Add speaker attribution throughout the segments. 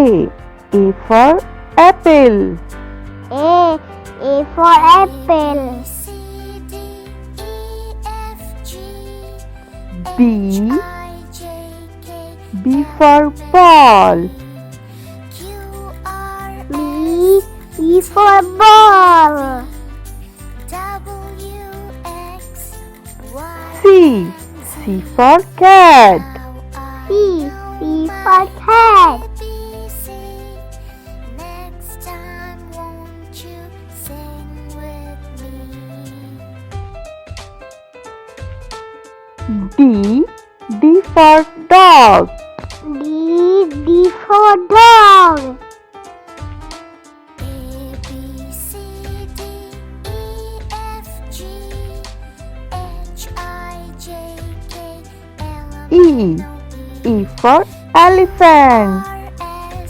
Speaker 1: A for apple.
Speaker 2: A for apple.
Speaker 1: B for ball.
Speaker 2: B for ball.
Speaker 1: C for cat.
Speaker 2: C for cat. D for dog. D for dog.
Speaker 1: E for elephant.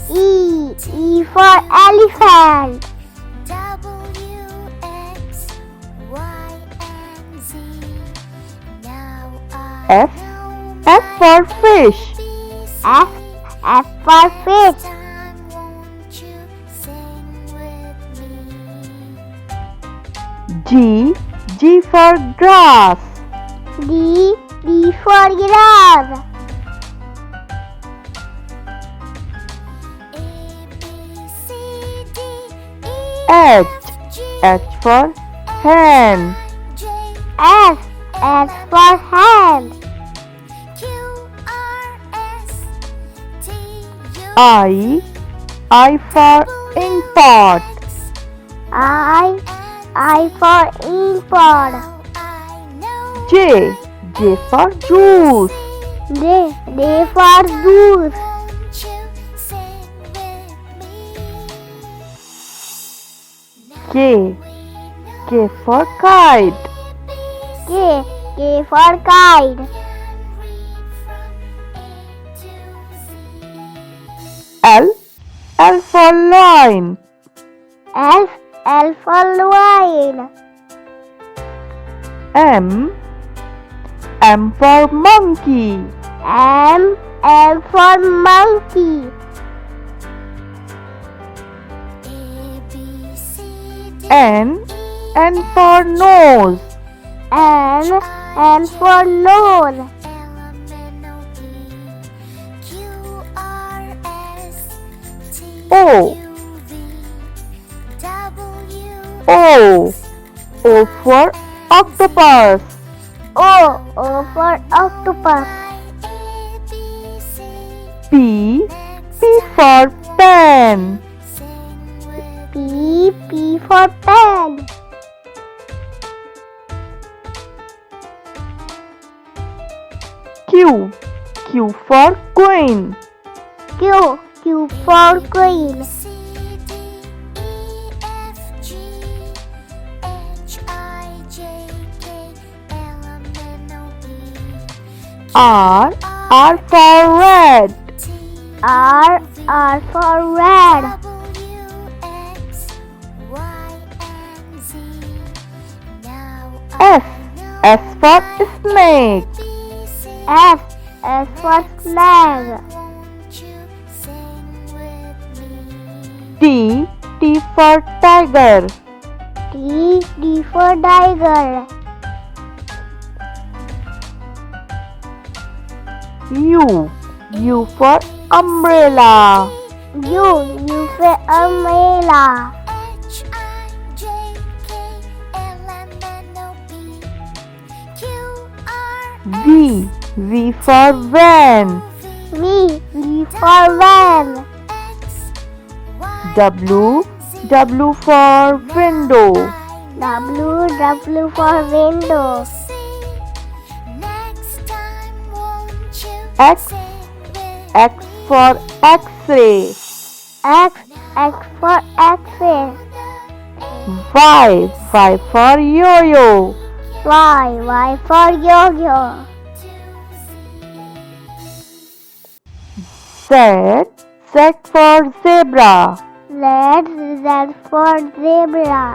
Speaker 2: E for elephant.
Speaker 1: F for fish.
Speaker 2: F for fish.
Speaker 1: G for grass.
Speaker 2: D for grass.
Speaker 1: H for hand.
Speaker 2: S for hand.
Speaker 1: I for ink pot.
Speaker 2: I for ink pot.
Speaker 1: J for juice.
Speaker 2: J for juice.
Speaker 1: K for kite.
Speaker 2: K for kite.
Speaker 1: L for lion.
Speaker 2: L for lion.
Speaker 1: M for monkey.
Speaker 2: M for monkey.
Speaker 1: N for nose.
Speaker 2: N for nose.
Speaker 1: O for octopus.
Speaker 2: O for octopus.
Speaker 1: P for pen.
Speaker 2: P for pen.
Speaker 1: Q for queen.
Speaker 2: Q for queen. R for red. R for red.
Speaker 1: S for snake.
Speaker 2: S for snake.
Speaker 1: T for tiger.
Speaker 2: T for tiger.
Speaker 1: U for umbrella.
Speaker 2: U for umbrella.
Speaker 1: V for van.
Speaker 2: V for van.
Speaker 1: W for window.
Speaker 2: W for window. X
Speaker 1: for x-ray.
Speaker 2: X for x-ray.
Speaker 1: Y for yo-yo.
Speaker 2: Y for yo-yo.
Speaker 1: Z for zebra.
Speaker 2: Z for zebra.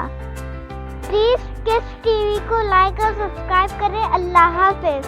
Speaker 2: Please kiss TV को like और subscribe करें। अल्लाह हाफिज।